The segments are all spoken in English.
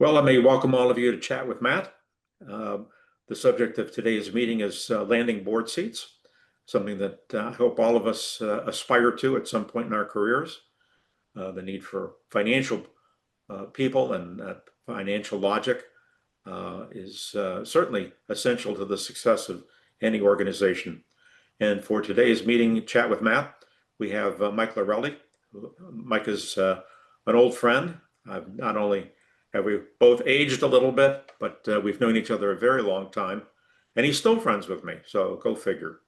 Well, let me welcome all of you to chat with Matt. Uh, the subject of today's meeting is landing board seats, something that I hope all of us aspire to at some point in our careers. The need for financial people and financial logic is certainly essential to the success of any organization. And for today's meeting, Chat with Matt, we have Mike Lorelli. Mike is an old friend. I've not only have we both aged a little bit, but we've known each other a very long time, and he's still friends with me. So go figure.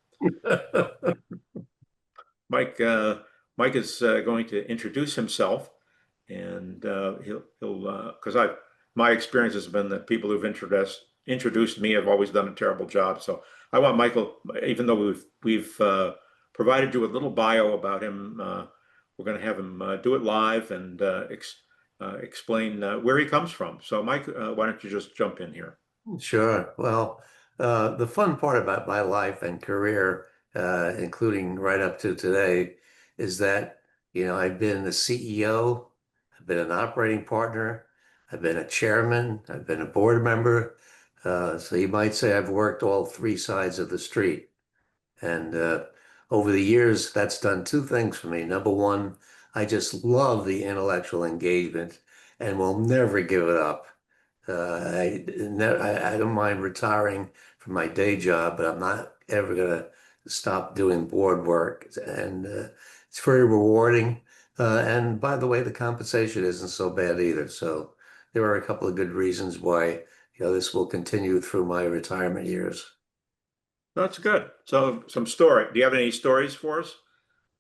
Mike, Mike is going to introduce himself, and he'll because I my experience has been that people who've introduced me have always done a terrible job. So I want Michael, even though we've provided you with a little bio about him, we're going to have him do it live and explain where he comes from. So Mike, why don't you just jump in here? Sure. Well, the fun part about my life and career, including right up to today, is that, I've been the CEO, I've been an operating partner, I've been a chairman, I've been a board member. So you might say I've worked all three sides of the street. And over the years, that's done two things for me. Number one, I just love the intellectual engagement and will never give it up. I don't mind retiring from my day job, but I'm not ever going to stop doing board work. And it's very rewarding. And by the way, the compensation isn't so bad either. So there are a couple of good reasons why, this will continue through my retirement years. That's good. So some story. Do you have any stories for us?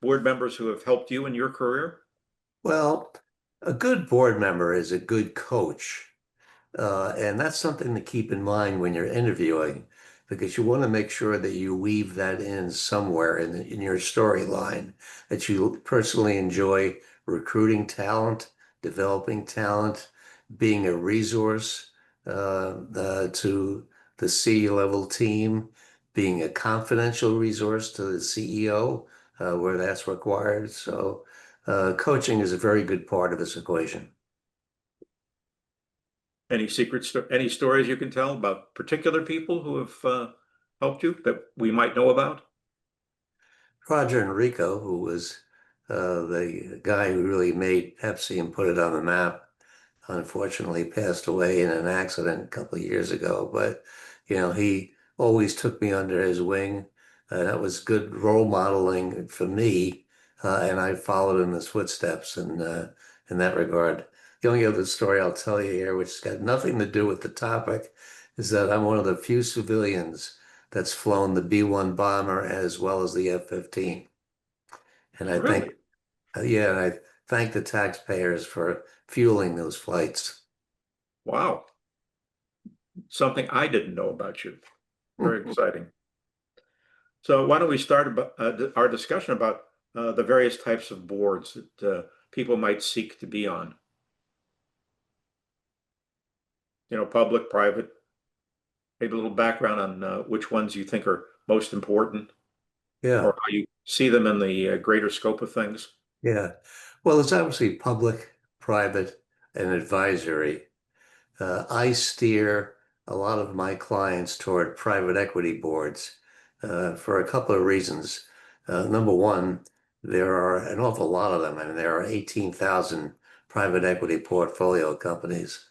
Board members who have helped you in your career? Well, a good board member is a good coach. And that's something to keep in mind when you're interviewing, because you want to make sure that you weave that in somewhere in your storyline, that you personally enjoy recruiting talent, developing talent, being a resource to the C-level team, being a confidential resource to the CEO where that's required. So coaching is a very good part of this equation. Any stories you can tell about particular people who have helped you that we might know about? Roger Enrico, who was the guy who really made Pepsi and put it on the map, unfortunately passed away in an accident a couple of years ago. But, he always took me under his wing. That was good role modeling for me, and I followed in his footsteps in that regard. The only other story I'll tell you here, which has got nothing to do with the topic, is that I'm one of the few civilians that's flown the B-1 bomber as well as the F-15. And I think, Really? yeah, and I thank the taxpayers for fueling those flights. Wow. Something I didn't know about you. Very exciting. So why don't we start our discussion about the various types of boards that people might seek to be on? Public, private, maybe a little background on which ones you think are most important or Yeah, how you see them in the greater scope of things. yeah. Well, it's obviously public, private, and advisory. I steer a lot of my clients toward private equity boards for a couple of reasons. Number one, there are an awful lot of them. I mean, there are 18,000 private equity portfolio companies.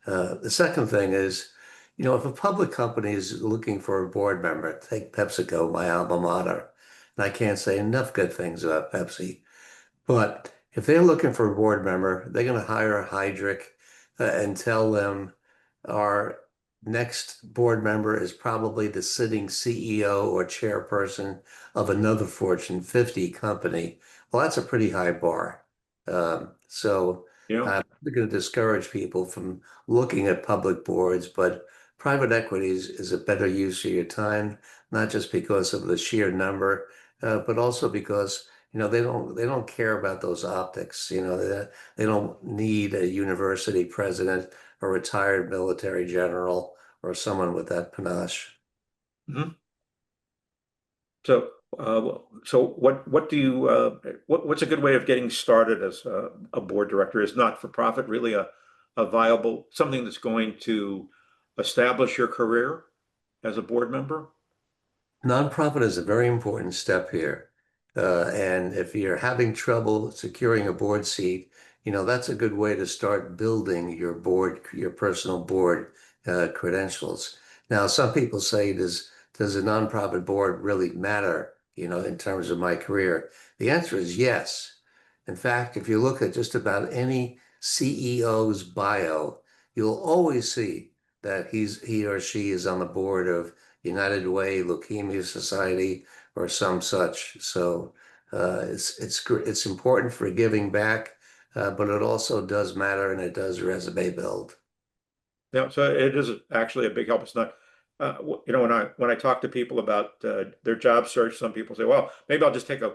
The second thing is, if a public company is looking for a board member, take PepsiCo, my alma mater, and I can't say enough good things about Pepsi. But if they're looking for a board member, they're going to hire Heidrick and tell them our next board member is probably the sitting CEO or chairperson of another Fortune 50 company. Well, that's a pretty high bar. So Yeah. I'm going to discourage people from looking at public boards, but private equities is a better use of your time, not just because of the sheer number, but also because they don't care about those optics. They don't need a university president, a retired military general, or someone with that panache. Mhm. So, so what do you what's a good way of getting started as a board director? Is not for profit really a viable, something that's going to establish your career as a board member? Nonprofit is a very important step here. And if you're having trouble securing a board seat, that's a good way to start building your board, your personal board credentials. Now, some people say, does a nonprofit board really matter, in terms of my career? The answer is yes. In fact, if you look at just about any CEO's bio, you'll always see that he or she is on the board of United Way, Leukemia Society, or some such. So it's important for giving back, but it also does matter and it does resume build. Yeah, so it is actually a big help. It's not, when I talk to people about their job search, some people say, "Well, maybe I'll just take a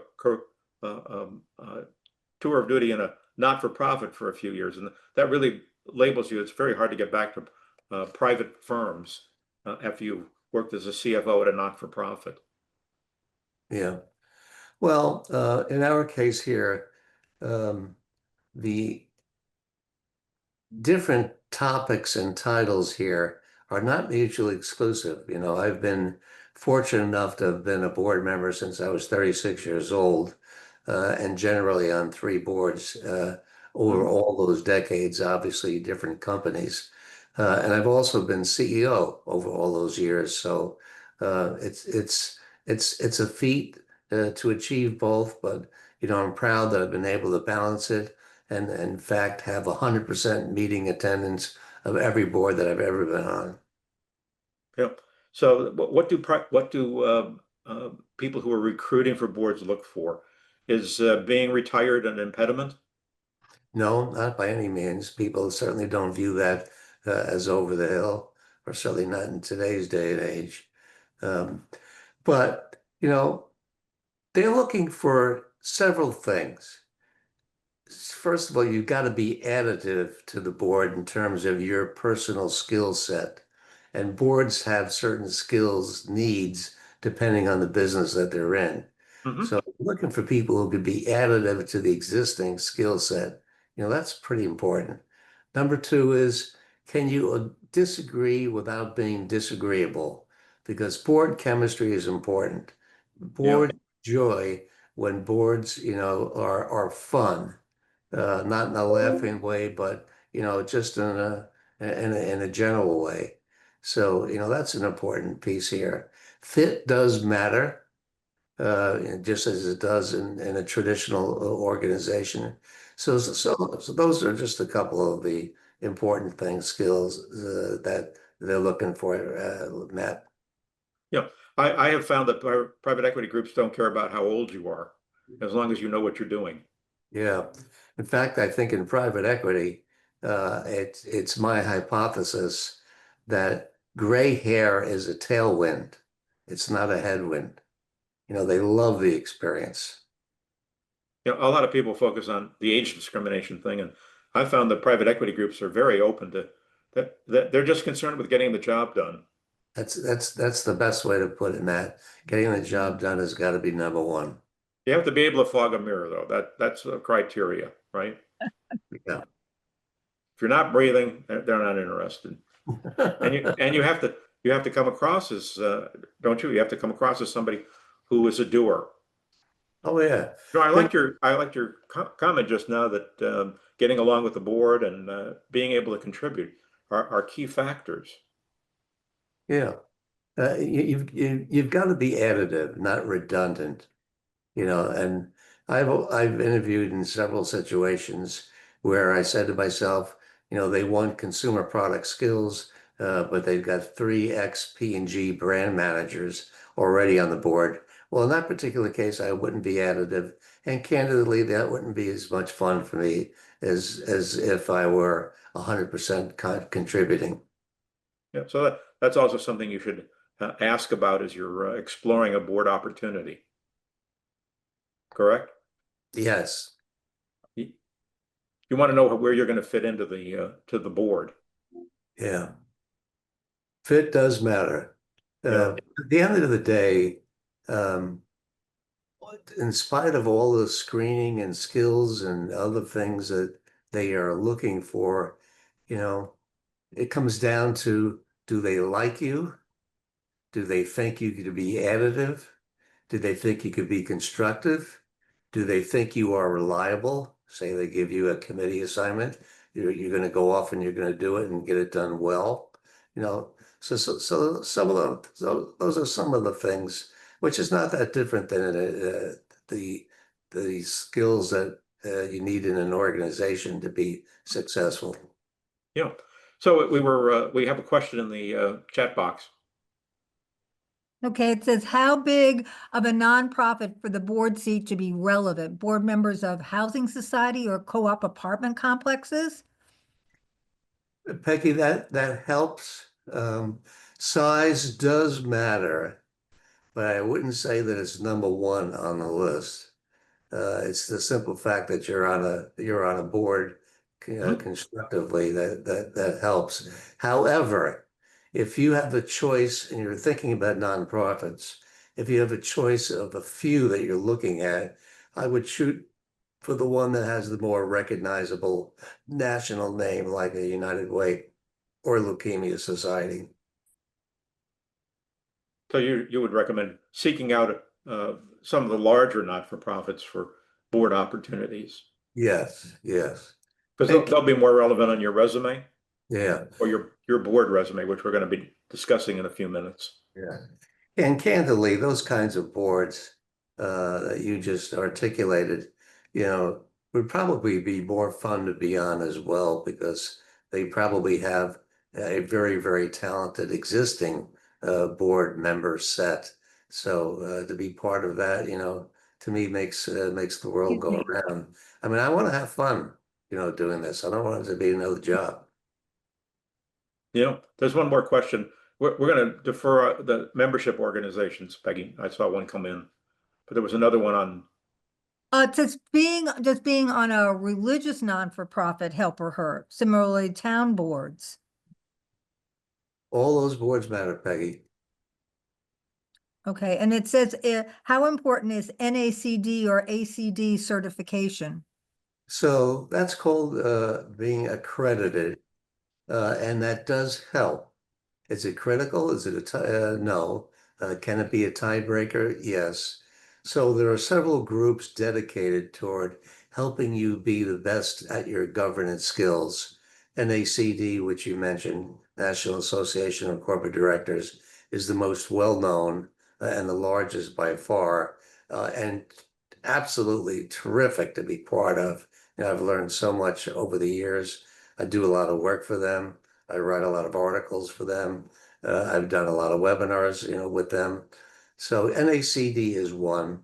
tour of duty in a not-for-profit for a few years," and that really labels you. It's very hard to get back to private firms after you've worked as a CFO at a not-for-profit. Yeah. Well, in our case here, um, the different topics and titles here are not mutually exclusive. I've been fortunate enough to have been a board member since I was 36 years old, and generally on three boards over Mhm. all those decades, obviously different companies. And I've also been CEO over all those years. So it's a feat to achieve both, but I'm proud that I've been able to balance it and in fact have 100% meeting attendance of every board that I've ever been on. Yeah. So what do people who are recruiting for boards look for? Is being retired an impediment? No, not by any means. People certainly don't view that as over the hill, or certainly not in today's day and age. Um, but, they're looking for several things. First of all, you've got to be additive to the board in terms of your personal skill set. And boards have certain skills, needs, depending on the business that they're in. Hmm. So looking for people who could be additive to the existing skill set, that's pretty important. Number two is, can you disagree without being disagreeable? Because board chemistry is important. Yeah. Board joy when boards, are fun, not in a laughing way, but just in a general way. So that's an important piece here. Fit does matter, just as it does in a traditional organization. So those are just a couple of the important things, skills that they're looking for, Matt. Yeah. I have found that private equity groups don't care about how old you are, as long as you know what you're doing. Yeah. In fact, I think in private equity, it's my hypothesis that gray hair is a tailwind. It's not a headwind. They love the experience. A lot of people focus on the age discrimination thing, and I found that private equity groups are very open to that. They're just concerned with getting the job done. That's the best way to put it, Matt. Getting the job done has got to be number one. You have to be able to fog a mirror, though. That's a criteria, right? Yeah. If you're not breathing, they're not interested. And you have to come across as don't you? You have to come across as somebody who is a doer. Oh yeah. No, I You know, liked your comment just now that getting along with the board and being able to contribute are key factors. yeah. You've got to be additive, not redundant. And I've interviewed in several situations where I said to myself, they want consumer product skills, but they've got three ex-P&G brand managers already on the board. Well, in that particular case, I wouldn't be additive, and candidly, that wouldn't be as much fun for me as if I were 100% contributing. Yeah, so that's also something you should ask about as you're exploring a board opportunity. Correct? Yes, You, you want to know where you're going to fit into the board. yeah, fit does matter. Yeah. At the end of the day. Um, in spite of all the screening and skills and other things that they are looking for, you know, it comes down to, do they like you? Do they think you could be additive? Do they think you could be constructive? Do they think you are reliable? Say they give you a committee assignment, you're going to go off and you're going to do it and get it done well. You know, so some of them, so those are some of the things, which is not that different than the the skills that you need in an organization to be successful. Yeah. So we have a question in the chat box. Okay, it says, how big of a nonprofit for the board seat to be relevant? Board members of housing society or co-op apartment complexes? Peggy, that helps. Size does matter, but I wouldn't say that it's number one on the list. It's the simple fact that you're on a board Hmm? constructively that helps. However, if you have the choice and you're thinking about nonprofits, if you have a choice of a few that you're looking at, I would shoot for the one that has the more recognizable national name, like a United Way or Leukemia Society. So you would recommend seeking out some of the larger not-for-profits for board opportunities Yes, yes. because And they'll be more relevant on your resume yeah, or your board resume, which we're going to be discussing in a few minutes. yeah. And candidly, those kinds of boards that you just articulated, would probably be more fun to be on as well because they probably have a very, very talented existing board member set. So to be part of that, to me makes the world Excuse go me. around. I mean, I want to have fun, doing this. I don't want it to be another job. There's one more question. We're going to defer the membership organizations, Peggy. I saw one come in, but there was another one on. It says just being on a religious non-for-profit help or hurt. Similarly, town boards. All those boards matter, Peggy. Okay, and it says, how important is NACD or ACD certification? So that's called being accredited, and that does help. Is it critical? Is it a tie? No. Can it be a tiebreaker? Yes. So there are several groups dedicated toward helping you be the best at your governance skills. NACD, which you mentioned, National Association of Corporate Directors, is the most well-known and the largest by far, and absolutely terrific to be part of. I've learned so much over the years. I do a lot of work for them. I write a lot of articles for them. I've done a lot of webinars, with them. So NACD is one.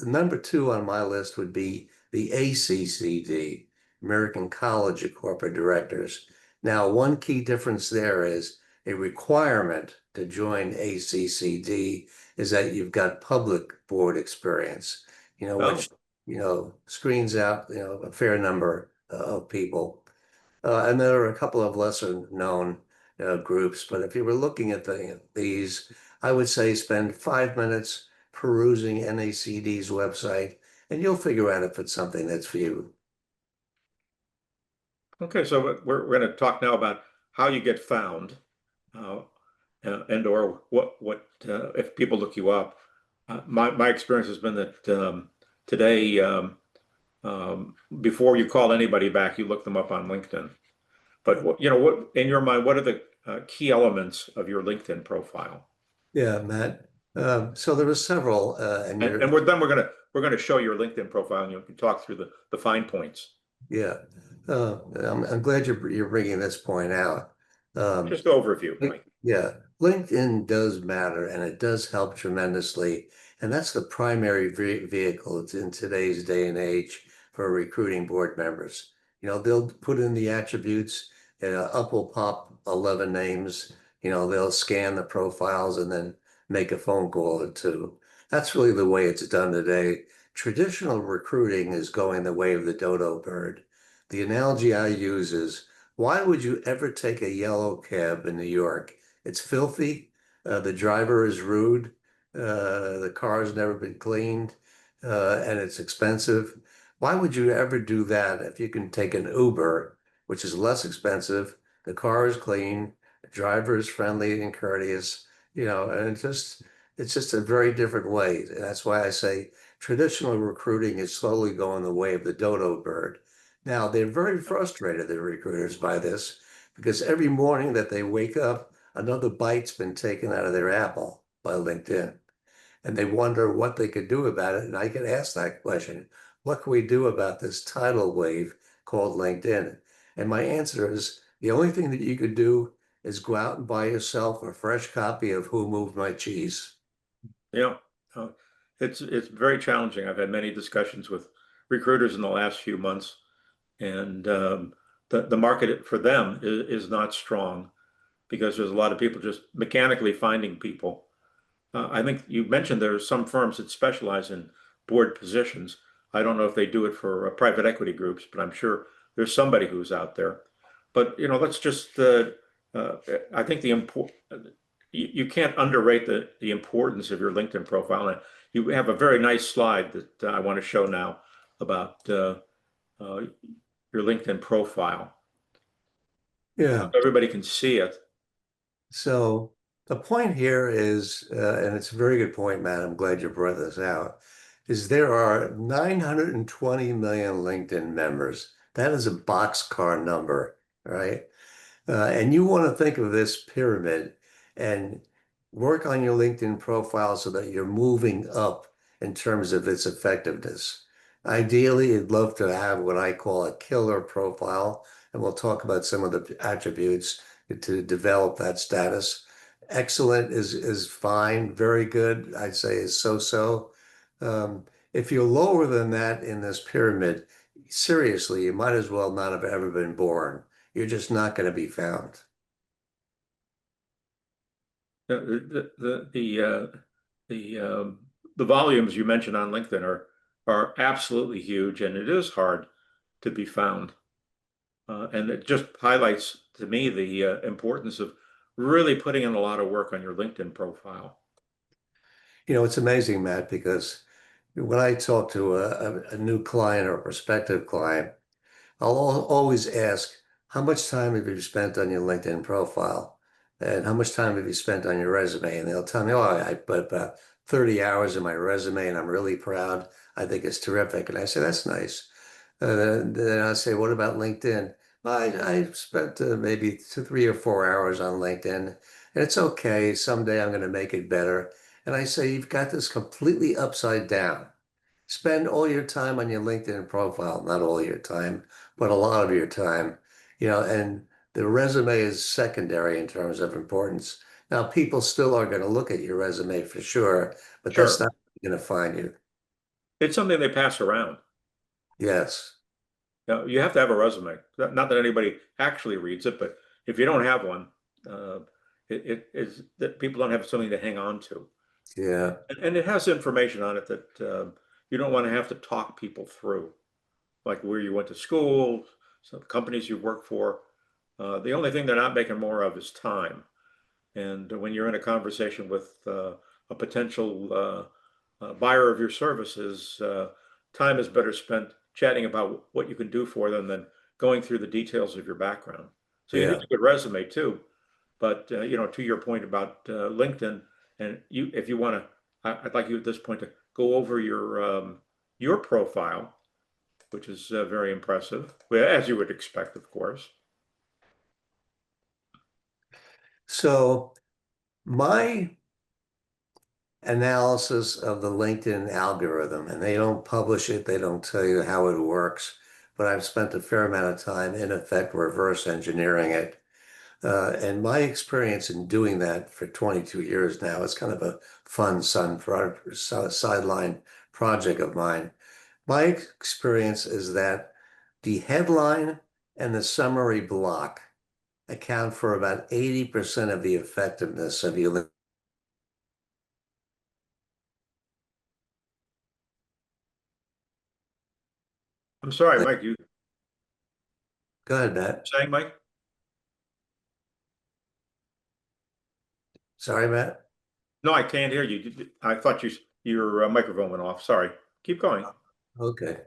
Number two on my list would be the ACCD, American College of Corporate Directors. Now, one key difference there is a requirement to join ACCD is that you've got public board experience, Oh, which, screens out, a fair number of people. And there are a couple of lesser known groups, but if you were looking at these, I would say spend 5 minutes perusing NACD's website, and you'll figure out if it's something that's for you. okay. So we're going to talk now about how you get found, uh, and or what if people look you up. My experience has been that today, before you call anybody back, you look them up on LinkedIn. But what in your mind, what are the key elements of your LinkedIn profile? Yeah, Matt. So there were several, and And then we're gonna show your LinkedIn profile, and you can talk through the fine points. yeah, I'm glad you're bringing this point out. Um, Just overview, Mike. Yeah, LinkedIn does matter and it does help tremendously. And that's the primary vehicle in today's day and age for recruiting board members. They'll put in the attributes, up will pop 11 names, they'll scan the profiles and then make a phone call or two. That's really the way it's done today. Traditional recruiting is going the way of the dodo bird. The analogy I use is, why would you ever take a yellow cab in New York? It's filthy. The driver is rude. The car has never been cleaned, and it's expensive. Why would you ever do that if you can take an Uber which is less expensive. The car is clean, the driver is friendly and courteous, and it's just a very different way. And that's why I say traditional recruiting is slowly going the way of the dodo bird. Now, they're very frustrated, the recruiters, by this, because every morning that they wake up, another bite's been taken out of their apple by LinkedIn. And they wonder what they could do about it. And I get asked that question, what can we do about this tidal wave called LinkedIn? And my answer is the only thing that you could do is go out and buy yourself a fresh copy of Who Moved My Cheese. Yeah, uh, it's very challenging. I've had many discussions with recruiters in the last few months, and the market for them is not strong because there's a lot of people just mechanically finding people. I think you mentioned there are some firms that specialize in board positions. I don't know if they do it for private equity groups, but I'm sure there's somebody who's out there. But let's just. I think you can't underrate the importance of your LinkedIn profile. And you have a very nice slide that I want to show now about uh, your LinkedIn profile. Yeah. Everybody can see it. So the point here is, and it's a very good point, Matt, I'm glad you brought this out, is there are 920 million LinkedIn members. That is a boxcar number, right? And you want to think of this pyramid and work on your LinkedIn profile so that you're moving up in terms of its effectiveness. Ideally, you'd love to have what I call a killer profile, and we'll talk about some of the attributes to develop that status. Excellent is fine. Very good, I'd say, is so-so. If you're lower than that in this pyramid, seriously, you might as well not have ever been born. You're just not going to be found. The volumes you mentioned on LinkedIn are absolutely huge, and it is hard to be found. And it just highlights to me the importance of really putting in a lot of work on your LinkedIn profile. It's amazing, Matt, because when I talk to a new client or a prospective client, always ask, how much time have you spent on your LinkedIn profile? And how much time have you spent on your resume? And they'll tell me, oh, I put about 30 hours in my resume and I'm really proud. I think it's terrific. And I say, that's nice. Then I say, what about LinkedIn? Well, I spent maybe 3 or 4 hours on LinkedIn, and it's okay. Someday I'm going to make it better. And I say, you've got this completely upside down. Spend all your time on your LinkedIn profile, not all your time, but a lot of your time, and the resume is secondary in terms of importance. Now, people still are going to look at your resume for sure, but that's Sure, not going to find you. it's something they pass around. Yes. You have to have a resume. Not that anybody actually reads it, but if you don't have one, uh, it is that people don't have something to hang on to. Yeah. And it has information on it that you don't want to have to talk people through, like where you went to school, some companies you work for. The only thing they're not making more of is time. And when you're in a conversation with a potential buyer of your services, time is better spent chatting about what you can do for them than going through the details of your background. So you need Yeah. a good resume too. But to your point about LinkedIn, and if you want to, I'd like you at this point to go over your profile, which is very impressive, well, as you would expect, of course. So my analysis of the LinkedIn algorithm, and they don't publish it, they don't tell you how it works, but I've spent a fair amount of time in effect reverse engineering it. And my experience in doing that for 22 years now, it's kind of a fun sideline project of mine. My experience is that the headline and the summary block account for about 80% of the effectiveness of your. I'm sorry, Mike, you Go ahead, Matt. saying, Mike? Sorry, Matt. No, I can't hear you. I thought your microphone went off. Sorry. Keep going. Okay.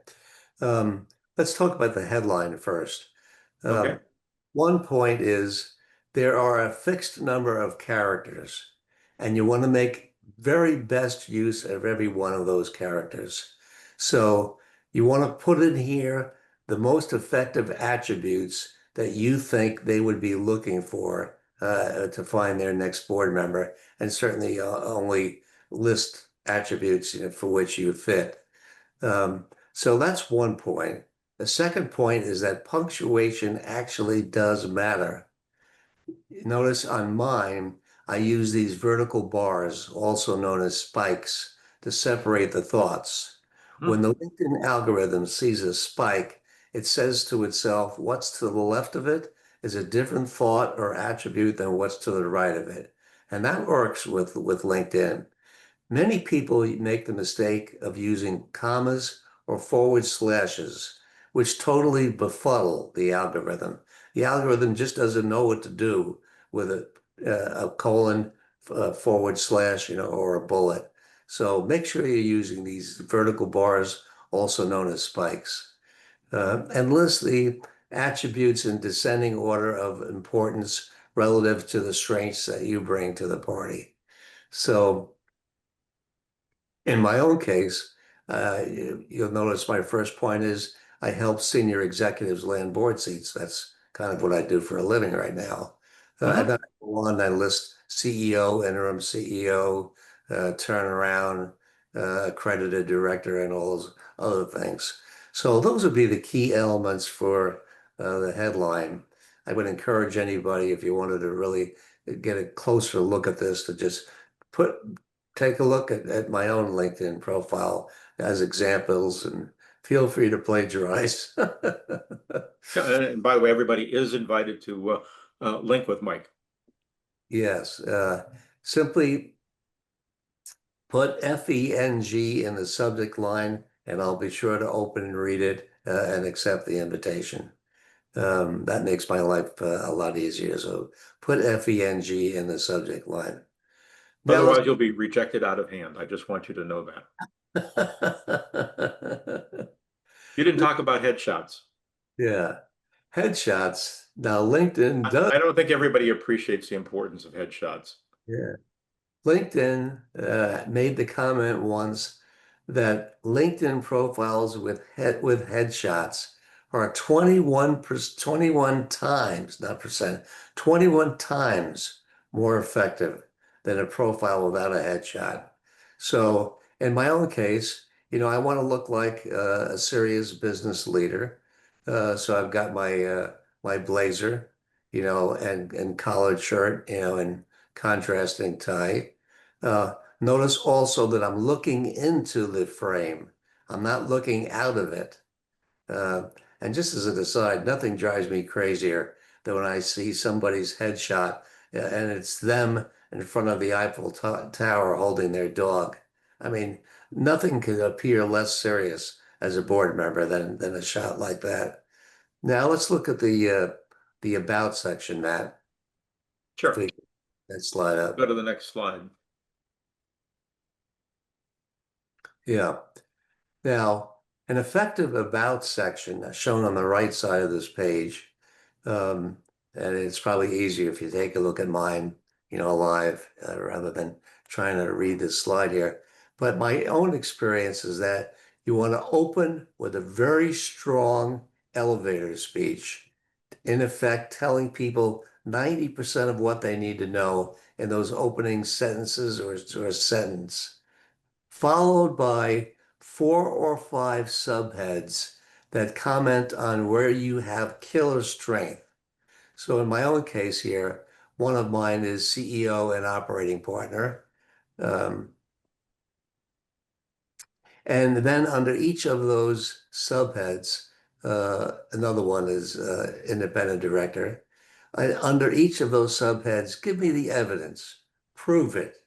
Um, let's talk about the headline first. Okay. One point is there are a fixed number of characters, and you want to make very best use of every one of those characters. So you want to put in here the most effective attributes that you think they would be looking for to find their next board member, and certainly only list attributes, for which you fit. So that's one point. The second point is that punctuation actually does matter. Notice on mine, I use these vertical bars, also known as spikes, to separate the thoughts. When Hmm. the LinkedIn algorithm sees a spike, it says to itself, what's to the left of it is a different thought or attribute than what's to the right of it. And that works with LinkedIn. Many people make the mistake of using commas or forward slashes, which totally befuddle the algorithm. The algorithm just doesn't know what to do with a colon, forward slash, or a bullet. So make sure you're using these vertical bars, also known as spikes. And list the attributes in descending order of importance relative to the strengths that you bring to the party. So in my own case, you'll notice my first point is I help senior executives land board seats. That's kind of what I do for a living right now. And Hmm. then I go on, I list CEO, interim CEO, turnaround, accredited director, and all those other things. So those would be the key elements for the headline. I would encourage anybody, if you wanted to really get a closer look at this, to just put take a look at my own LinkedIn profile as examples and feel free to plagiarize. Yeah, and by the way, everybody is invited to link with Mike. Yes, simply put FENG in the subject line and I'll be sure to open and read it and accept the invitation. That makes my life a lot easier. So put FENG in the subject line. Now let's Otherwise, you'll be rejected out of hand. I just want you to know that. You didn't talk about headshots. Yeah. Headshots. Now, LinkedIn does. I don't think everybody appreciates the importance of headshots. Yeah. LinkedIn made the comment once that LinkedIn profiles with headshots are 21 times, not percent, 21 times more effective than a profile without a headshot. So in my own case, I want to look like a serious business leader. So I've got my blazer, and collared shirt, and contrasting tie. Notice also that I'm looking into the frame. I'm not looking out of it. Uh, and just as an aside, nothing drives me crazier than when I see somebody's headshot and it's them in front of the Eiffel Tower holding their dog. I mean, nothing could appear less serious as a board member than a shot like that. Now let's look at the about section, Matt. If Sure. we can slide Go up. to the next slide. Yeah. Now, an effective about section shown on the right side of this page, um, and it's probably easier if you take a look at mine, live rather than trying to read this slide here. But my own experience is that you want to open with a very strong elevator speech, in effect, telling people 90% of what they need to know in those opening sentences or a sentence, followed by 4 or 5 subheads that comment on where you have killer strength. So in my own case here, one of mine is CEO and operating partner. Um, and then under each of those subheads, another one is independent director. Under each of those subheads, give me the evidence, prove it.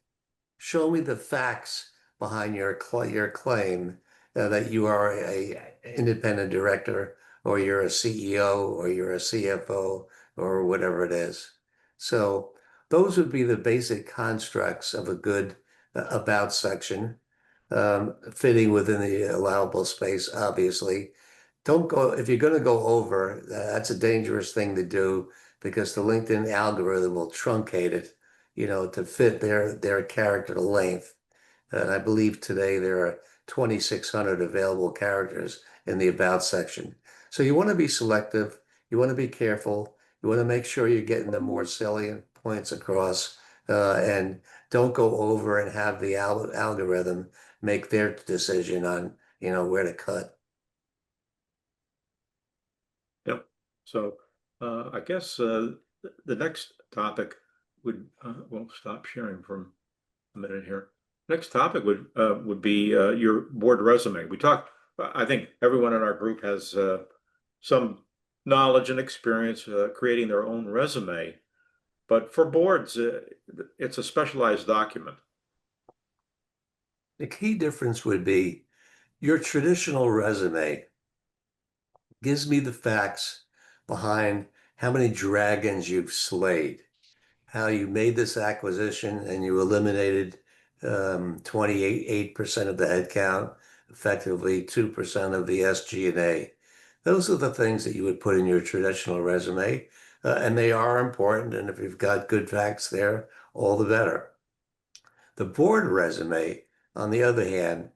Show me the facts behind your claim that you are a independent director, or you're a CEO, or you're a CFO, or whatever it is. So those would be the basic constructs of a good about section, fitting within the allowable space, obviously. don't go, if you're going to go over, that's a dangerous thing to do because the LinkedIn algorithm will truncate it, to fit their character length. And I believe today there are 2,600 available characters in the About section. So you want to be selective. You want to be careful. You want to make sure you're getting the more salient points across, and don't go over and have the algorithm make their decision on, where to cut. Yep. So I guess the next topic would we'll stop sharing for a minute here. Next topic would be your board resume. We talked. I think everyone in our group has some knowledge and experience creating their own resume, but for boards, it's a specialized document. The key difference would be your traditional resume gives me the facts behind how many dragons you've slayed, how you made this acquisition and you eliminated 28% of the headcount, effectively 2% of the SG&A. Those are the things that you would put in your traditional resume, and they are important. And if you've got good facts there, all the better. The board resume, on the other hand,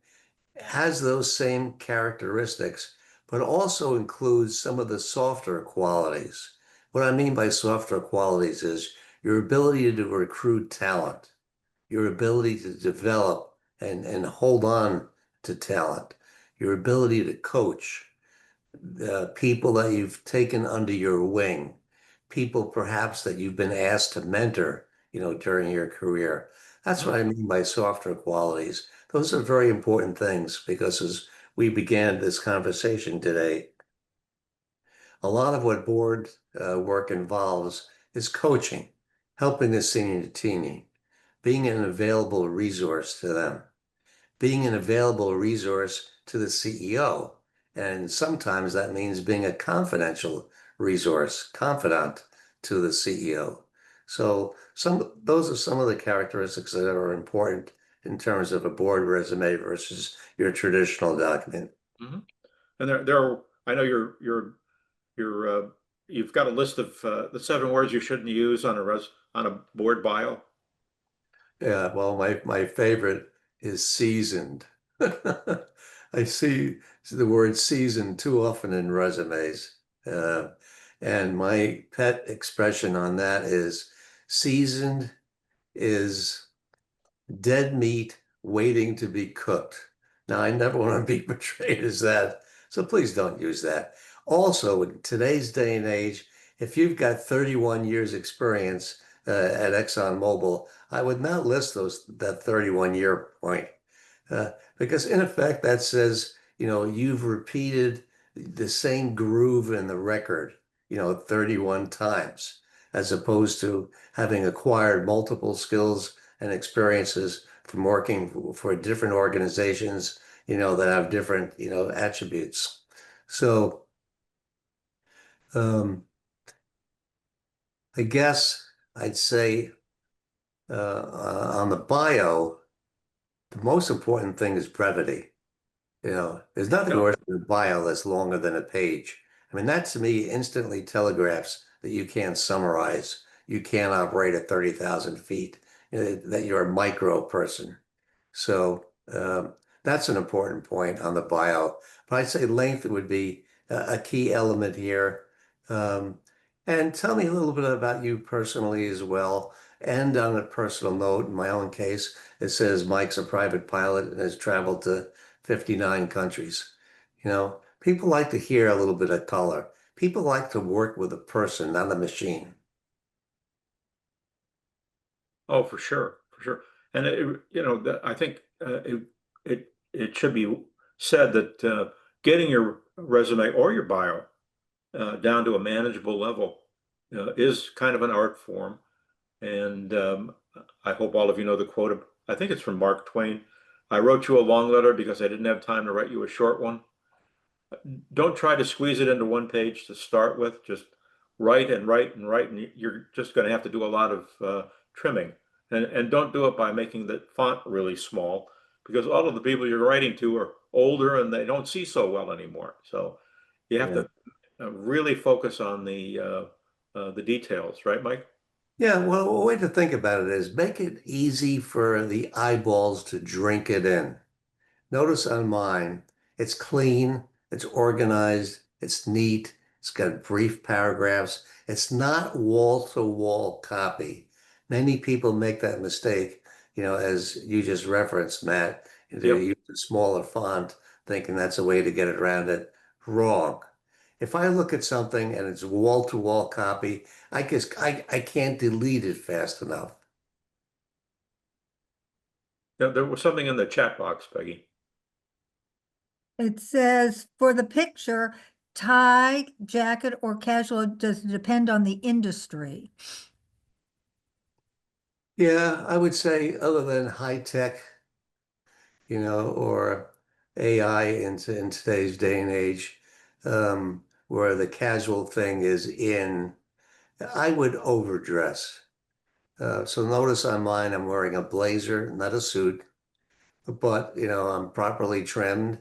has those same characteristics, but also includes some of the softer qualities. What I mean by softer qualities is your ability to recruit talent, your ability to develop and hold on to talent, your ability to coach people that you've taken under your wing, people perhaps that you've been asked to mentor, during your career. That's what I mean by softer qualities. Those are very important things because as we began this conversation today, a lot of what board work involves is coaching, helping the senior team, being an available resource to them, being an available resource to the CEO. And sometimes that means being a confidential resource, confidant to the CEO. So those are some of the characteristics that are important in terms of a board resume versus your traditional document. Mhm. And I know you've got a list of the 7 words you shouldn't use on a board bio. Yeah, well, my favorite is seasoned. I see the word seasoned too often in resumes. Uh, and my pet expression on that is seasoned is dead meat waiting to be cooked. Now, I never want to be portrayed as that, so please don't use that. Also, in today's day and age, if you've got 31 years experience at ExxonMobil, I would not list that 31-year point because in effect that says, you've repeated the same groove in the record, 31 times, as opposed to having acquired multiple skills and experiences from working for different organizations, that have different, attributes. So I guess I'd say on the bio, the most important thing is brevity. There's nothing Yep. worse than a bio that's longer than a page. I mean, that to me instantly telegraphs that you can't summarize. You can't operate at 30,000 feet, that you're a micro person. So that's an important point on the bio. But I'd say length would be a key element here. Um, and tell me a little bit about you personally as well. And on a personal note, in my own case, it says Mike's a private pilot and has traveled to 59 countries. People like to hear a little bit of color. People like to work with a person, not a machine. Oh, for sure, for sure. And I think it should be said that getting your resume or your bio down to a manageable level is kind of an art form. And I hope all of you know the quote. I think it's from Mark Twain. I wrote you a long letter because I didn't have time to write you a short one. Don't try to squeeze it into one page to start with. Just write and write and write, and you're just going to have to do a lot of trimming. And don't do it by making the font really small because all of the people you're writing to are older and they don't see so well anymore. So You have Yeah. to really focus on the details, right, Mike? Yeah, well, a way to think about it is make it easy for the eyeballs to drink it in. Notice on mine, it's clean, it's organized, it's neat, it's got brief paragraphs. It's not wall-to-wall copy. Many people make that mistake, as you just referenced, Matt, to Yep. use a smaller font, thinking that's a way to get around it. Wrong. If I look at something and it's wall-to-wall copy, I can't delete it fast enough. There was something in the chat box, Peggy. It says for the picture, tie, jacket, or casual does depend on the industry. Yeah, I would say other than high tech, or AI in today's day and age, where the casual thing is in, I would overdress. So notice on mine, I'm wearing a blazer, not a suit, but I'm properly trimmed.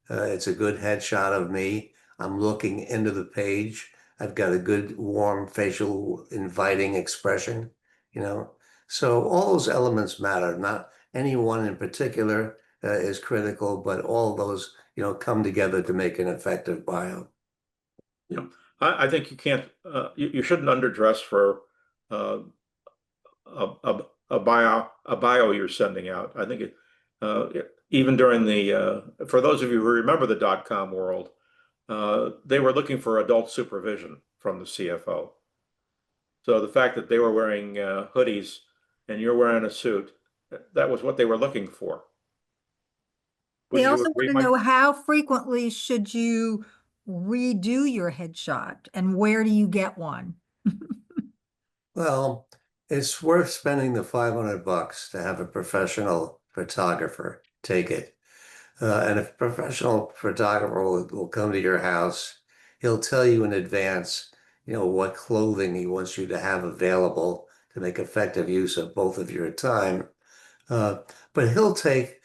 It's a good headshot of me. I'm looking into the page. I've got a good, warm, facial, inviting expression, you know. So all those elements matter. Not any one in particular is critical, but all those, come together to make an effective bio. You know, I think you can't, you shouldn't underdress for uh, a bio you're sending out. I think even during for those of you who remember the dot-com world, they were looking for adult supervision from the CFO. So the fact that they were wearing hoodies and you're wearing a suit, that was what they were looking for. They Wouldn't you also want agree, to Mike? know how frequently should you redo your headshot and where do you get one? Well, it's worth spending the $500 to have a professional photographer take it. And if a professional photographer will come to your house, he'll tell you in advance, what clothing he wants you to have available to make effective use of both of your time. Uh, but he'll take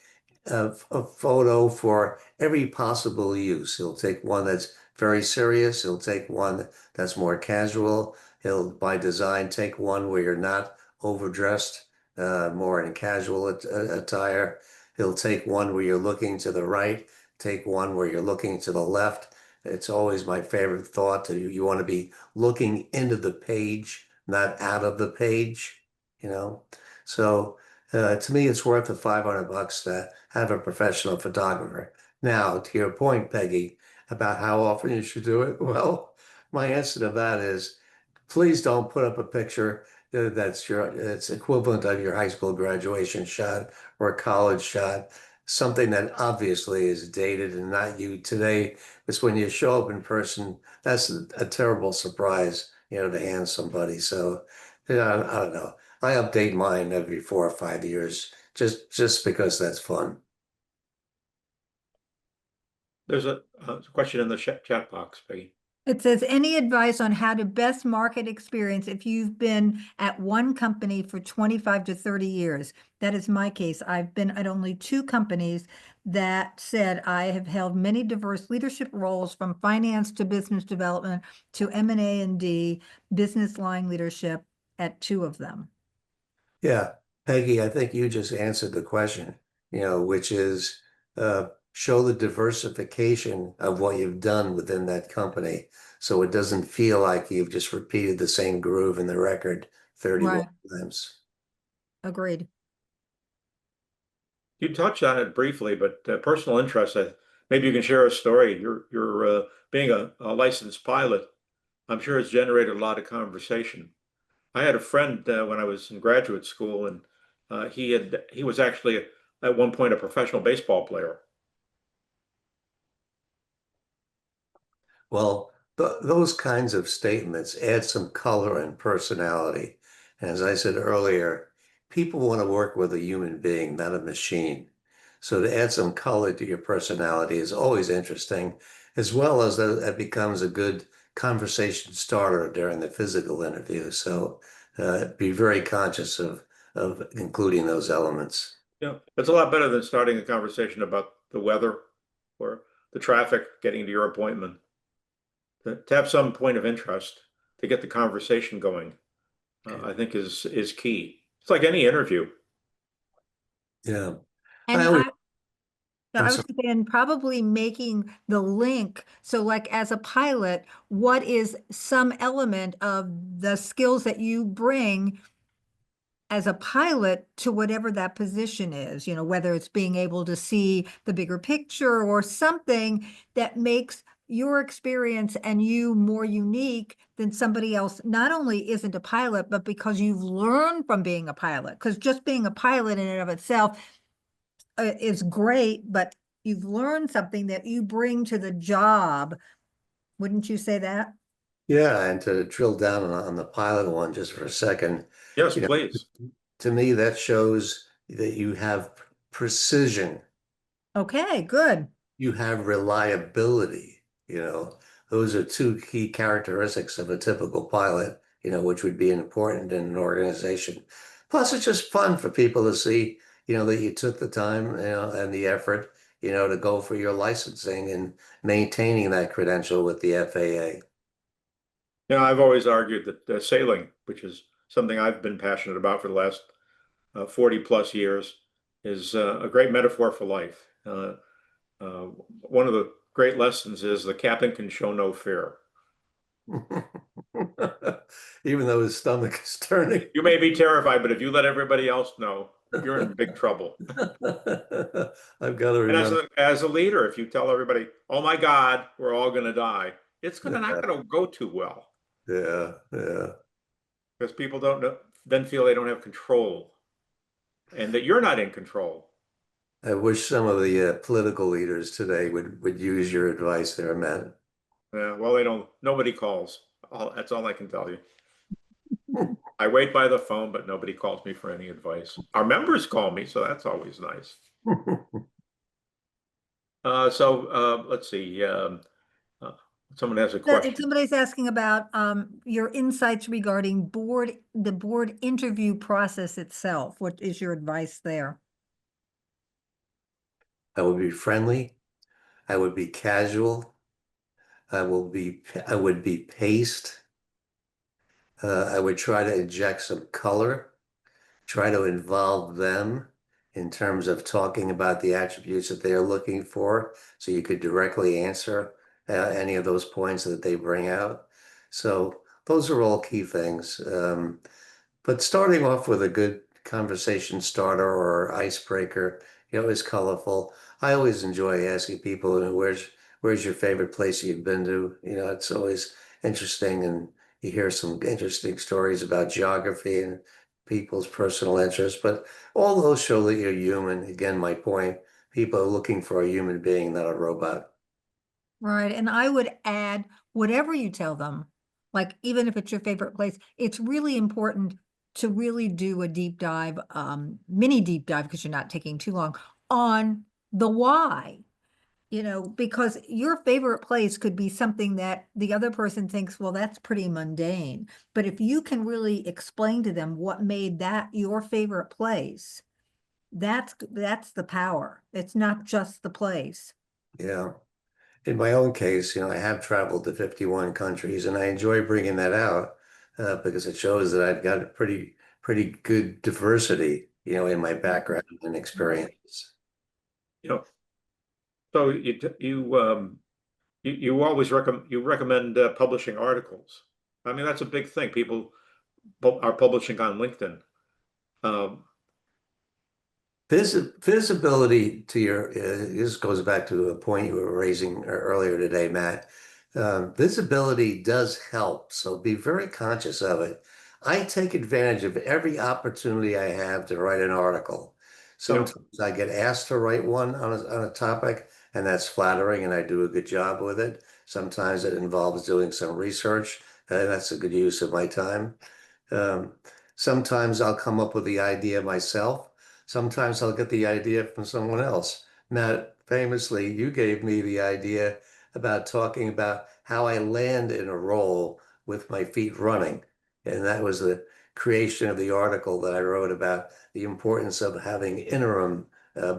a photo for every possible use. He'll take one that's very serious. He'll take one that's more casual. He'll, by design, take one where you're not overdressed, more in casual attire. He'll take one where you're looking to the right, take one where you're looking to the left. It's always my favorite thought to you want to be looking into the page, not out of the page, you know? So to me, it's worth the $500 to have a professional photographer. Now, to your point, Peggy, about how often you should do it, well, my answer to that is please don't put up a picture that's equivalent of your high school graduation shot or a college shot, something that obviously is dated and not you today. Because when you show up in person, that's a terrible surprise, to hand somebody. So, I don't know. I update mine every 4 or 5 years just because that's fun. There's a question in the chat box, Peggy. It says, any advice on how to best market experience if you've been at one company for 25 to 30 years? That is my case. I've been at only two companies. That said, I have held many diverse leadership roles from finance to business development to M&A&D, business line leadership at two of them. Yeah, Peggy, I think you just answered the question, which is show the diversification of what you've done within that company so it doesn't feel like you've just repeated the same groove in the record 31 Right. times. Agreed. You touched on it briefly, but personal interest, maybe you can share a story. You're being a licensed pilot. I'm sure it's generated a lot of conversation. I had a friend when I was in graduate school, and he was actually at one point a professional baseball player. Well, those kinds of statements add some color and personality. And as I said earlier, people want to work with a human being, not a machine. So to add some color to your personality is always interesting, as well as that it becomes a good conversation starter during the physical interview. So be very conscious of including those elements. Yeah, it's a lot better than starting a conversation about the weather or the traffic getting to your appointment. to have some point of interest to get the conversation going, I think is key. It's like any interview. Yeah. I And always, I I'm was sorry. thinking probably making the link. So like as a pilot, what is some element of the skills that you bring as a pilot to whatever that position is, whether it's being able to see the bigger picture or something that makes your experience and you more unique than somebody else, not only isn't a pilot, but because you've learned from being a pilot. Because just being a pilot in and of itself is great, but you've learned something that you bring to the job. Wouldn't you say that? Yeah, and to drill down on the pilot one just for a second, Yes, you know, please. to me that shows that you have precision, Okay, good. you have reliability, those are two key characteristics of a typical pilot, which would be important in an organization. Plus, it's just fun for people to see, that you took the time, and the effort, to go for your licensing and maintaining that credential with the FAA. I've always argued that sailing, which is something I've been passionate about for the last 40 plus years, is a great metaphor for life. One of the great lessons is the captain can show no fear. Even though his stomach is turning. You may be terrified, but if you let everybody else know, you're in big trouble. I've got to And remember. as a leader, if you tell everybody, "Oh my God, we're all going to die," it's gonna not Yeah, going to go too well yeah, yeah. because people don't know, then feel they don't have control and that you're not in control. I wish some of the political leaders today would use your advice there, Matt. Well, they don't. Nobody calls. That's all I can tell you. I wait by the phone, but nobody calls me for any advice. Our members call me, so that's always nice. Let's see. Uh, Someone has a If question. somebody's asking about your insights regarding the board interview process itself, what is your advice there? I would be friendly. I would be casual. I would be paced. I would try to inject some color, try to involve them in terms of talking about the attributes that they're looking for, so you could directly answer any of those points that they bring out. So those are all key things. But starting off with a good conversation starter or icebreaker, is colorful. I always enjoy asking people, where's your favorite place you've been to? It's always interesting, and you hear some interesting stories about geography and people's personal interests. But all those show that you're human. Again, my point, people are looking for a human being, not a robot. Right. And I would add whatever you tell them, like even if it's your favorite place, it's really important to really do a deep dive, mini deep dive, because you're not taking too long on the why. Because your favorite place could be something that the other person thinks, well, that's pretty mundane. But if you can really explain to them what made that your favorite place, that's the power. It's not just the place. Yeah. In my own case, I have traveled to 51 countries, and I enjoy bringing that out because it shows that I've got a pretty good diversity, in my background and experience. You know, so you always recommend publishing articles. I mean, that's a big thing. People are publishing on LinkedIn. Um, Visibility to this goes back to a point you were raising earlier today, Matt. Visibility does help, so be very conscious of it. I take advantage of every opportunity I have to write an article. you know, Sometimes I get asked to write one on a topic, and that's flattering, and I do a good job with it. Sometimes it involves doing some research, and that's a good use of my time. Um, Sometimes I'll come up with the idea myself. Sometimes I'll get the idea from someone else. Matt, famously, you gave me the idea about talking about how I land in a role with my feet running. And that was the creation of the article that I wrote about the importance of having interim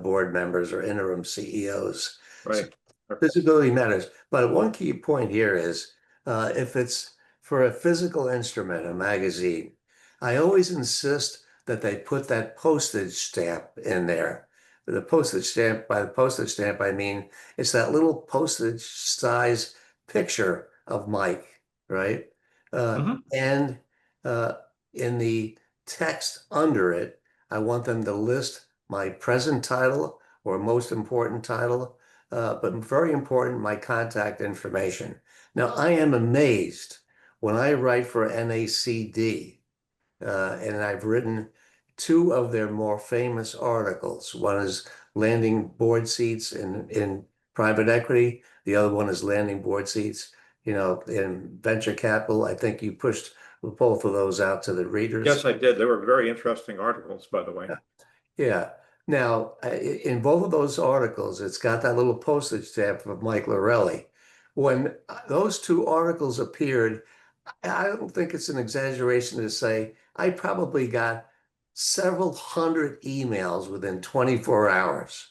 board members or interim CEOs. So right. visibility matters. But one key point here is If it's for a physical instrument, a magazine, I always insist that they put that postage stamp in there. The postage stamp, by the postage stamp, I mean it's that little postage size picture of Mike, right? And uh, in the text under it, I want them to list my present title or most important title, but very important, my contact information. Now, I am amazed when I write for NACD, and I've written two of their more famous articles. One is landing board seats in private equity. The other one is landing board seats, in venture capital. I think you pushed both of those out to the readers. Yes, I did. They were very interesting articles, by the way. Yeah. Now, in both of those articles, it's got that little postage stamp of Mike Lorelli. When those two articles appeared, I don't think it's an exaggeration to say I probably got several hundred emails within 24 hours.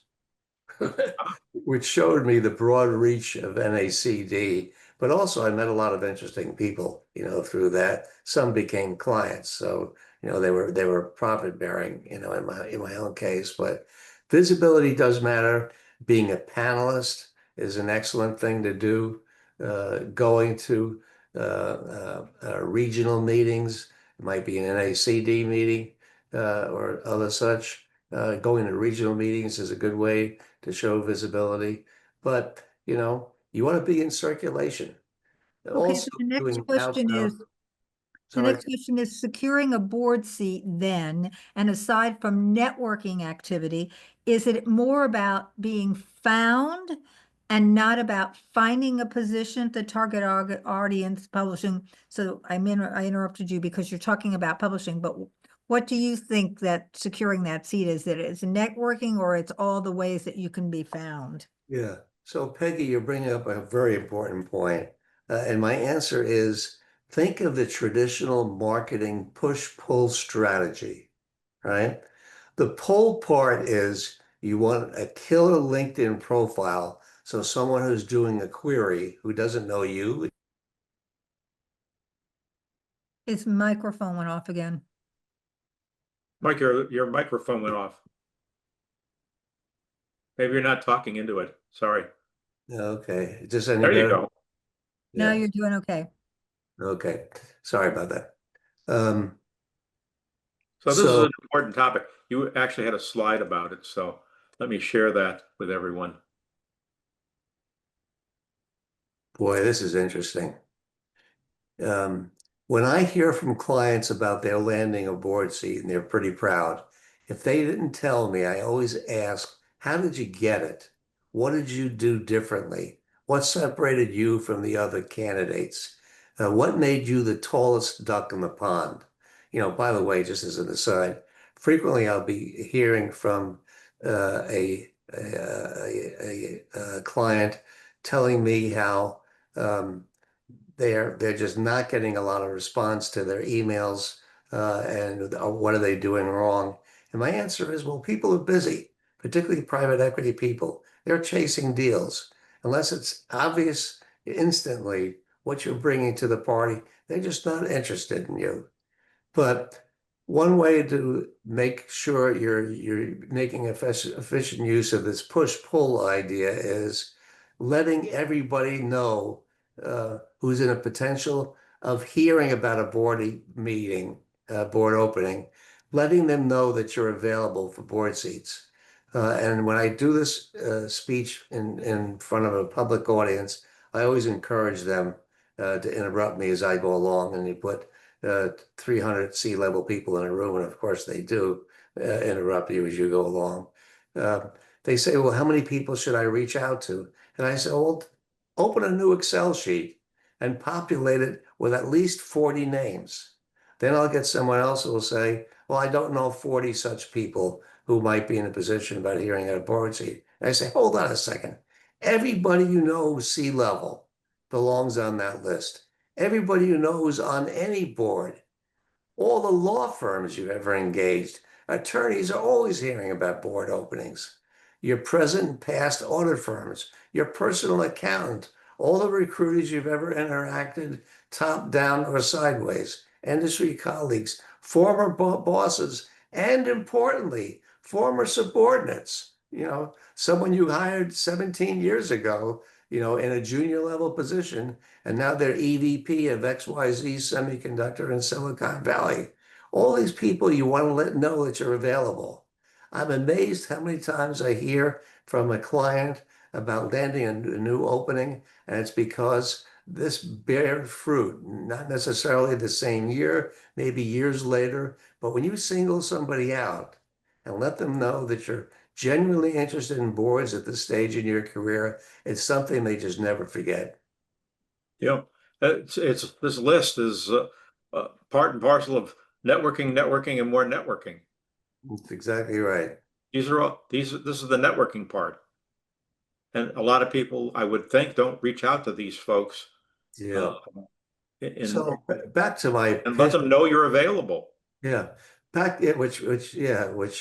Which showed me the broad reach of NACD. But also, I met a lot of interesting people, through that. Some became clients, so they were profit bearing, in my own case. But visibility does matter. Being a panelist is an excellent thing to do. Going to regional meetings, it might be an NACD meeting or other such. Going to regional meetings is a good way to show visibility. But, you want to be in circulation. Okay, so Also the next doing question outbound, is, sorry. securing a board seat then, and aside from networking activity, is it more about being found and not about finding a position at the target audience publishing? So I interrupted you because you're talking about publishing, but what do you think that securing that seat is? That it's networking or it's all the ways that you can be found? Yeah. So Peggy, you're bringing up a very important point. And my answer is think of the traditional marketing push-pull strategy, right? The pull part is you want a killer LinkedIn profile. So someone who's doing a query who doesn't know you. His microphone went off again. Mike, your microphone went off. Maybe you're not talking into it. Sorry. Okay. Is this any There you better? go. Now Yeah. you're doing okay. Okay. Sorry about that. Um, So this is so an important topic. You actually had a slide about it, so let me share that with everyone. boy, this is interesting. Um, when I hear from clients about their landing a board seat and they're pretty proud, if they didn't tell me, I always ask, how did you get it? What did you do differently? What separated you from the other candidates? What made you the tallest duck in the pond? By the way, just as an aside, frequently I'll be hearing from a client telling me how they're just not getting a lot of response to their emails, and what are they doing wrong? And my answer is, well, people are busy, particularly private equity people. They're chasing deals. Unless it's obvious instantly what you're bringing to the party, they're just not interested in you. But one way to make sure you're making efficient use of this push-pull idea is letting everybody know who's in a potential of hearing about a meeting, board opening, letting them know that you're available for board seats. And when I do this speech in front of a public audience, I always encourage them to interrupt me as I go along, and you put 300 C-level people in a room, and of course they do interrupt you as you go along. Uh, they say, well, how many people should I reach out to? And I say, well, open a new Excel sheet and populate it with at least 40 names. Then I'll get someone else who will say, well, I don't know 40 such people who might be in a position about hearing at a board seat. And I say, hold on a second. Everybody you know who's C-level belongs on that list. Everybody you know who's on any board, all the law firms you've ever engaged, attorneys are always hearing about board openings. Your present and past audit firms, your personal accountant, all the recruiters you've ever interacted, top down or sideways, industry colleagues, former bosses, and importantly, former subordinates. Someone you hired 17 years ago, in a junior level position, and now they're EVP of XYZ Semiconductor in Silicon Valley. All these people you want to let know that you're available. I'm amazed how many times I hear from a client about landing a new opening, and it's because this bear fruit, not necessarily the same year, maybe years later, but when you single somebody out and let them know that you're genuinely interested in boards at this stage in your career, it's something they just never forget. Yeah, it's this list is part and parcel of networking, networking, and more networking. That's exactly right. This is the networking part. And a lot of people, I would think, don't reach out to these folks Yeah. uh, in, So back to my and let pitch. them know you're available. Yeah, which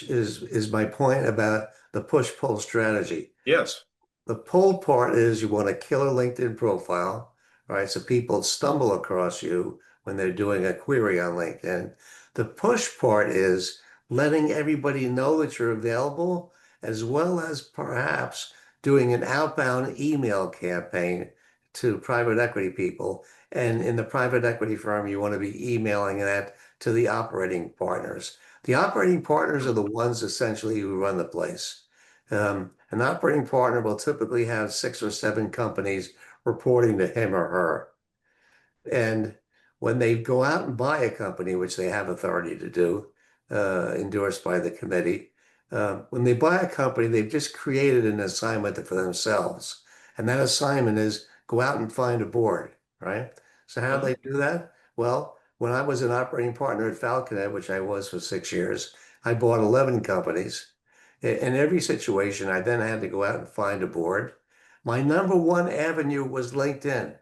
is my point about the push-pull strategy. Yes. The pull part is you want a killer LinkedIn profile, right? So people stumble across you when they're doing a query on LinkedIn. The push part is letting everybody know that you're available, as well as perhaps doing an outbound email campaign to private equity people. And in the private equity firm, you want to be emailing that to the operating partners. The operating partners are the ones essentially who run the place. An operating partner will typically have 6 or 7 companies reporting to him or her. And when they go out and buy a company, which they have authority to do, endorsed by the committee, when they buy a company, they've just created an assignment for themselves. And that assignment is go out and find a board, right? So how do Uh, they do that? Well, when I was an operating partner at Falconet, which I was for 6 years, I bought 11 companies. In every situation, I then had to go out and find a board. My number one avenue was LinkedIn.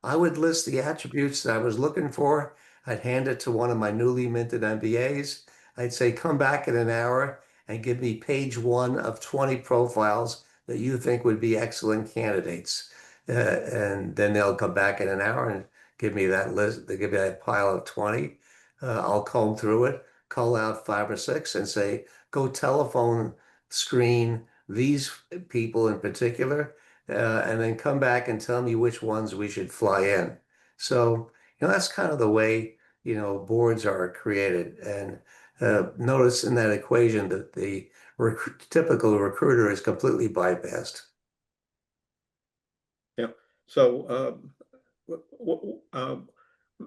I would list the attributes that I was looking for. I'd hand it to one of my newly minted MBAs. I'd say, come back in an hour and give me page one of 20 profiles that you think would be excellent candidates. And then they'll come back in an hour and give me that list. They give me that pile of 20. I'll comb through it, call out 5 or 6 and say, go telephone screen these people in particular and then come back and tell me which ones we should fly in. So, that's kind of the way, boards are created. And notice in that equation that the typical recruiter is completely bypassed. yeah. So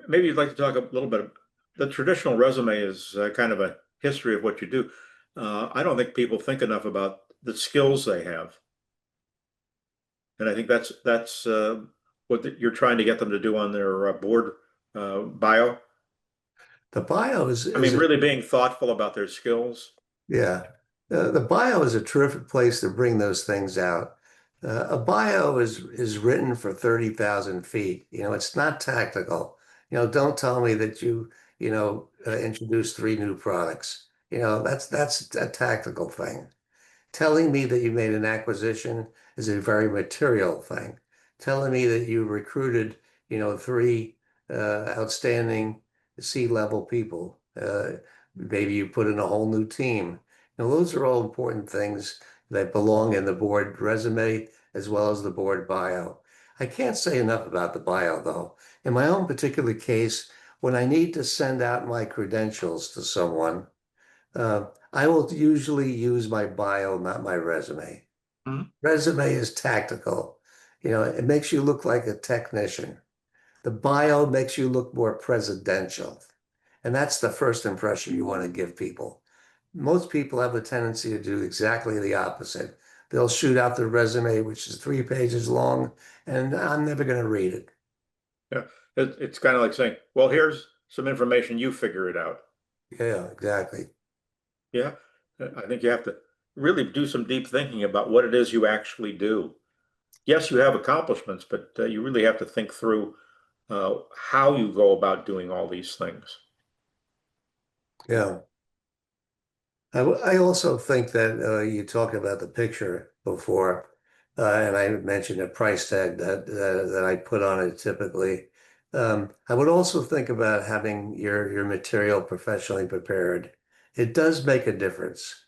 maybe you'd like to talk a little bit. The traditional resume is kind of a history of what you do. I don't think people think enough about the skills they have. And I think that's what you're trying to get them to do on their board bio. The bio I is mean, a really being thoughtful about their skills. Yeah. The bio is a terrific place to bring those things out. A bio is written for 30,000 feet. It's not tactical. Don't tell me that introduced 3 new products. That's a tactical thing. Telling me that you made an acquisition is a very material thing. Telling me that you recruited, 3 outstanding C-level people. Maybe you put in a whole new team. Those are all important things that belong in the board resume as well as the board bio. I can't say enough about the bio, though. In my own particular case, when I need to send out my credentials to someone, I will usually use my bio, not my resume. Mhm. Resume is tactical. It makes you look like a technician. The bio makes you look more presidential. And that's the first impression you want to give people. Most people have a tendency to do exactly the opposite. They'll shoot out their resume, which is 3 pages long, and I'm never going to read it. Yeah, it's kind of like saying, well, here's some information, you figure it out. Yeah, exactly. Yeah, I think you have to really do some deep thinking about what it is you actually do. Yes, you have accomplishments, but you really have to think through how you go about doing all these things. Yeah. I also think that you talked about the picture before. and I mentioned a price tag that I put on it typically. I would also think about having your material professionally prepared. It does make a difference.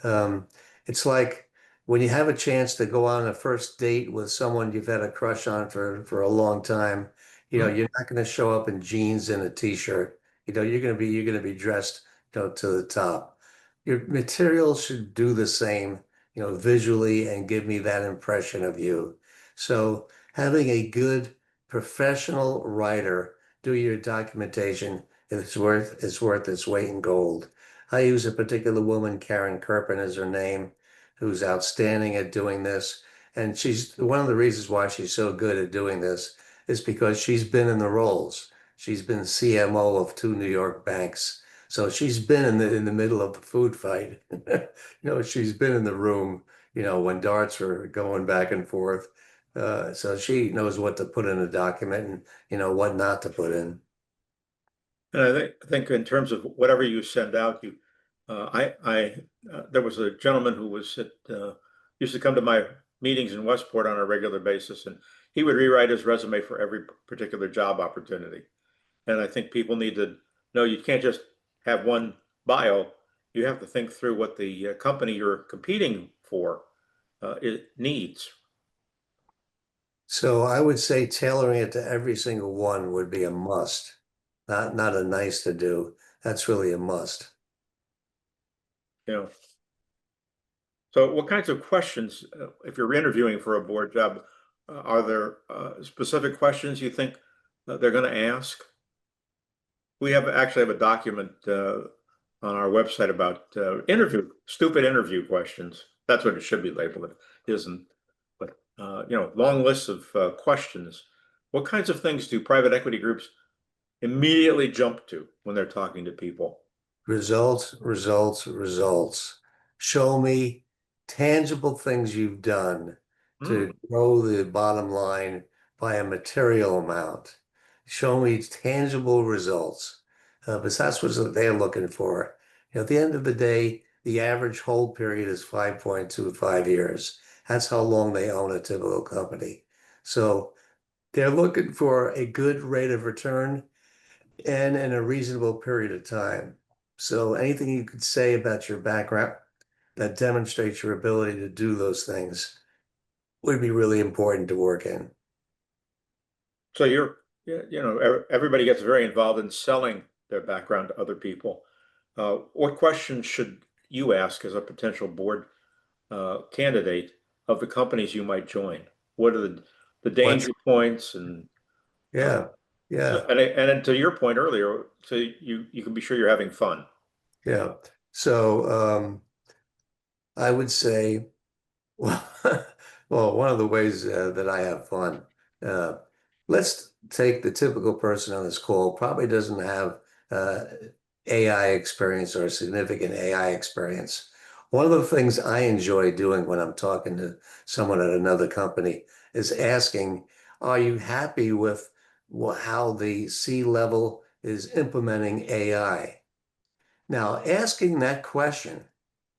Um, it's like when you have a chance to go on a first date with someone you've had a crush on for a long time. Hmm? You're not going to show up in jeans and a t-shirt. You're going to be dressed, to the top. Your material should do the same, visually and give me that impression of you. So having a good professional writer do your documentation is worth its weight in gold. I use a particular woman, Karen Kirpin is her name, who's outstanding at doing this. And she's one of the reasons why she's so good at doing this is because she's been in the roles. She's been CMO of two New York banks. So she's been in the middle of the food fight. She's been in the room, when darts were going back and forth. So she knows what to put in a document and what not to put in. And I think in terms of whatever you send out, there was a gentleman who used to come to my meetings in Westport on a regular basis, and he would rewrite his resume for every particular job opportunity. And I think people need to know you can't just have one bio. You have to think through what the company you're competing for it needs. So I would say tailoring it to every single one would be a must, not a nice to do. That's really a must. You know, so what kinds of questions, if you're interviewing for a board job, are there specific questions you think they're going to ask? We actually have a document on our website about stupid interview questions. That's what it should be labeled. It isn't, but long lists of questions. What kinds of things do private equity groups immediately jump to when they're talking to people? Results, results, results. Show me tangible things you've done Hmm. to grow the bottom line by a material amount. Show me tangible results, because that's what they're looking for. At the end of the day, the average hold period is 5.25 years. That's how long they own a typical company. So they're looking for a good rate of return and in a reasonable period of time. So anything you could say about your background that demonstrates your ability to do those things would be really important to work in. So everybody gets very involved in selling their background to other people. What questions should you ask as a potential board candidate of the companies you might join? What are the What's danger points uh, Yeah, yeah, and then to your point earlier, so you can be sure you're having fun. yeah. So I would say, well, well, one of the ways that I have fun. Uh, let's take the typical person on this call, probably doesn't have uh, AI experience or significant AI experience. One of the things I enjoy doing when I'm talking to someone at another company is asking, are you happy with how the C-level is implementing AI? Now, asking that question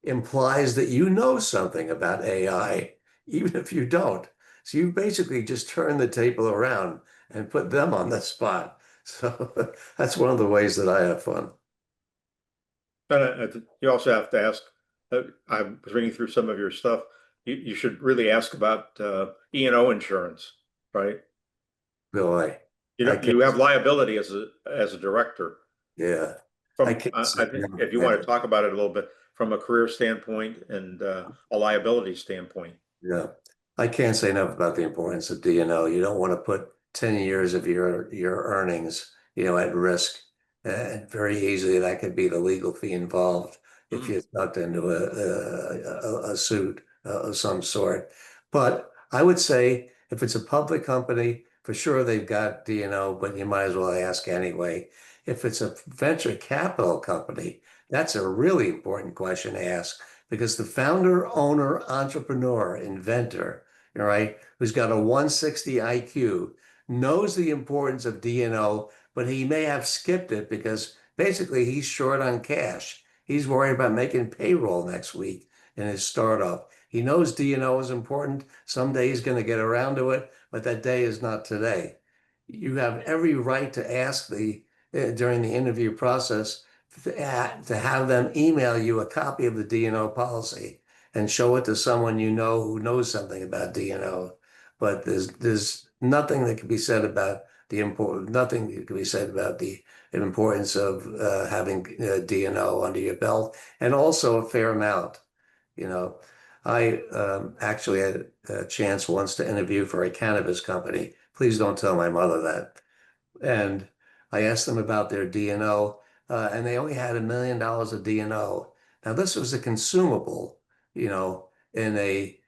implies that you know something about AI, even if you don't. So you basically just turn the table around and put them on the spot. So that's one of the ways that I have fun. And you also have to ask. I was reading through some of your stuff. You should really ask about E&O insurance, right? Boy, You I know, can't, you have liability as a director. yeah, I From can't say I think enough if you want to about talk about it a little bit from a career standpoint and a liability standpoint. Yeah, I can't say enough about the importance of D&O. You don't want to put 10 years of your earnings, at risk. And very easily that could be the legal fee involved if Mm. you're stuck into a suit of some sort. But I would say if it's a public company, for sure they've got D&O, but you might as well ask anyway. If it's a venture capital company, that's a really important question to ask because the founder, owner, entrepreneur, inventor, all right, who's got a 160 IQ, knows the importance of D&O, but he may have skipped it because basically he's short on cash. He's worried about making payroll next week in his startup. He knows D&O is important. Someday he's going to get around to it, but that day is not today. You have every right to ask during the interview process to have them email you a copy of the D&O policy and show it to someone you know who knows something about D&O. But there's nothing that can be said about nothing that can be said about the importance of having D&O under your belt, and also a fair amount. You know, I actually had a chance once to interview for a cannabis company. Please don't tell my mother that. And I asked them about their D&O, and they only had $1 million of D&O. Now, this was a consumable, in a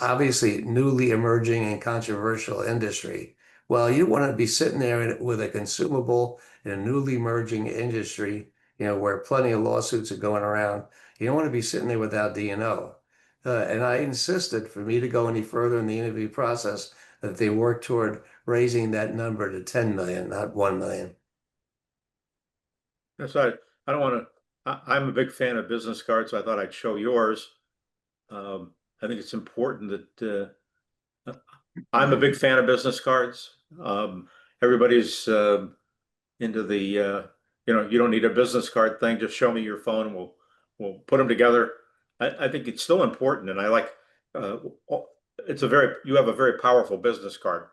obviously newly emerging and controversial industry. Well, you want to be sitting there with a consumable in a newly emerging industry, where plenty of lawsuits are going around. You don't want to be sitting there without D&O. And I insisted for me to go any further in the interview process that they work toward raising that number to 10 million, not 1 million. That's I don't want to. I'm a big fan of business cards, so I thought I'd show yours. I think it's important that I'm a big fan of business cards. Everybody's into the you don't need a business card thing. Just show me your phone, and we'll put them together. I think it's still important, and I like uh, you have a very powerful business card.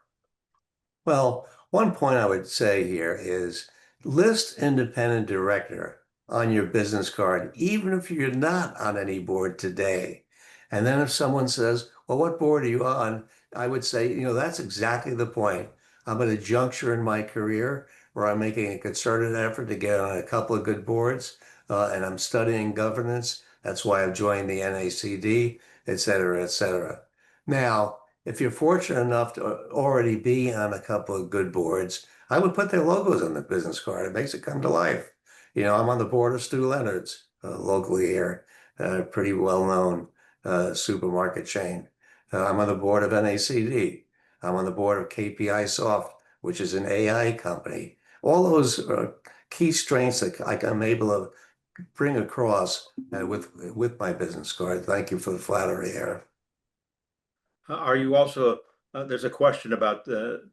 Well, one point I would say here is list independent director on your business card, even if you're not on any board today. And then if someone says, well, what board are you on? I would say, that's exactly the point. I'm at a juncture in my career where I'm making a concerted effort to get on a couple of good boards, and I'm studying governance. That's why I've joined the NACD, et cetera, et cetera. Now, if you're fortunate enough to already be on a couple of good boards, I would put their logos on the business card. It makes it come to life. I'm on the board of Stu Leonard's, locally here, pretty well-known supermarket chain. I'm on the board of NACD. I'm on the board of KPI Soft, which is an AI company. All those are key strengths that I'm able to bring across with my business card. Thank you for the flattery here. Are you also? There's a question about the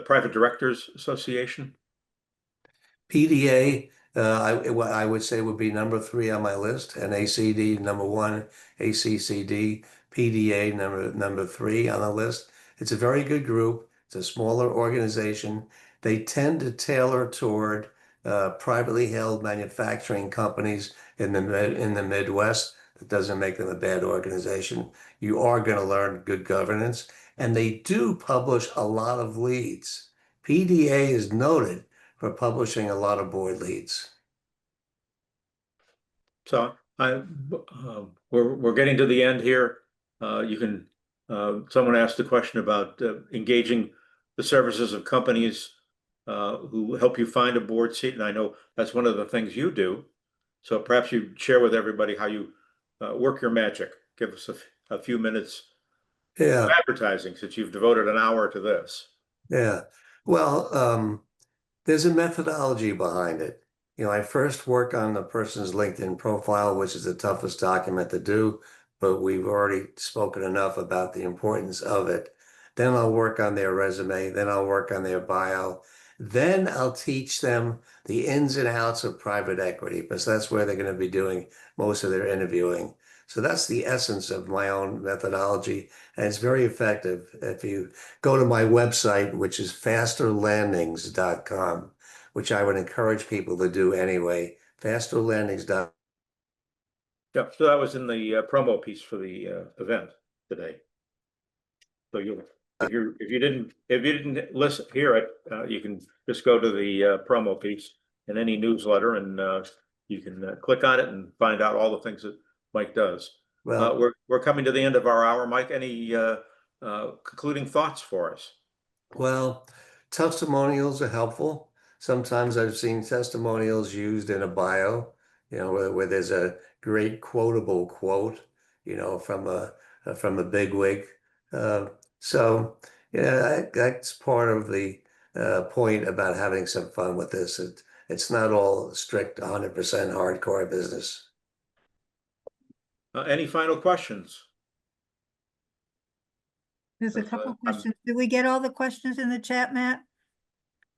Private Directors Association. PDA, I would say would be number 3 on my list, and ACD number 1, ACCD, PDA number 3 on the list. It's a very good group. It's a smaller organization. They tend to tailor toward privately held manufacturing companies in the Midwest. That doesn't make them a bad organization. You are going to learn good governance, and they do publish a lot of leads. PDA is noted for publishing a lot of board leads. So we're getting to the end here. You can someone asked a question about engaging the services of companies who help you find a board seat, and I know that's one of the things you do. So perhaps you share with everybody how you work your magic. Give us a few minutes of Yeah, advertising since you've devoted an hour to this. yeah. Well, there's a methodology behind it. I first work on the person's LinkedIn profile, which is the toughest document to do, but we've already spoken enough about the importance of it. Then I'll work on their resume. Then I'll work on their bio. Then I'll teach them the ins and outs of private equity, because that's where they're going to be doing most of their interviewing. So that's the essence of my own methodology, and it's very effective. If you go to my website, which is fasterlandings.com, which I would encourage people to do anyway, fasterlandings.com. Yeah, so that was in the promo piece for the event today. So if you didn't hear it, you can just go to the promo piece in any newsletter, and you can click on it and find out all the things that Mike does. Well, We're coming to the end of our hour. Mike, any concluding thoughts for us? Well, testimonials are helpful. Sometimes I've seen testimonials used in a bio, where there's a great quotable quote, from a bigwig. Uh, so yeah, that's part of the point about having some fun with this. It's not all strict 100% hardcore business. Any final questions? There's a Because, couple I'm- questions. Did we get all the questions in the chat, Matt?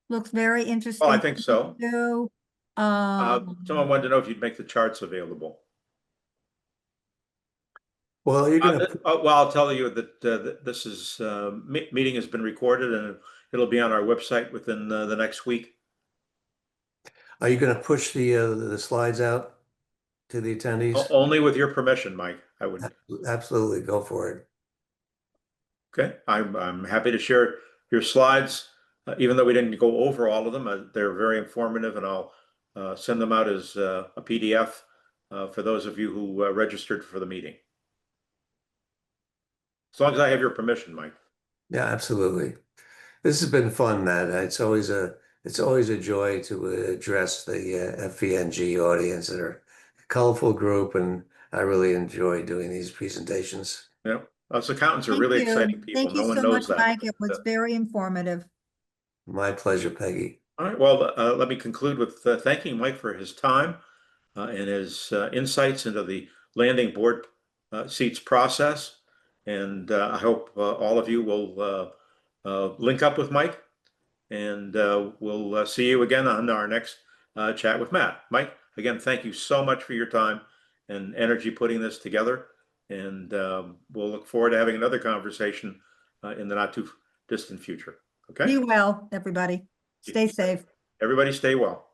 Looks very interesting. Well, I think so. So, Someone wanted to know if you'd make the charts available. Well, you're gonna, Well, I'll tell you that this is meeting has been recorded and it'll be on our website within the next week. are you gonna push the slides out to the attendees? Only with your permission, Mike. I would. Absolutely, go for it. Okay, I'm happy to share your slides, even though we didn't go over all of them. They're very informative, and I'll send them out as a PDF for those of you who registered for the meeting. As long as I have your permission, Mike. Yeah, absolutely. This has been fun, Matt. It's always a joy to address the FENG audience. They're a colorful group, and I really enjoy doing these presentations. Yeah, us accountants are thank really you. exciting people. Thank No you one so knows much, that. Mike. It was very informative. My pleasure, Peggy. All right. Well, let me conclude with thanking Mike for his time and his insights into the landing board seats process. And I hope all of you will link up with Mike, and we'll see you again on our next chat with Matt. Mike, again, thank you so much for your time and energy putting this together. And we'll look forward to having another conversation in the not too distant future. Okay. Be well, everybody. Stay safe. Everybody stay well.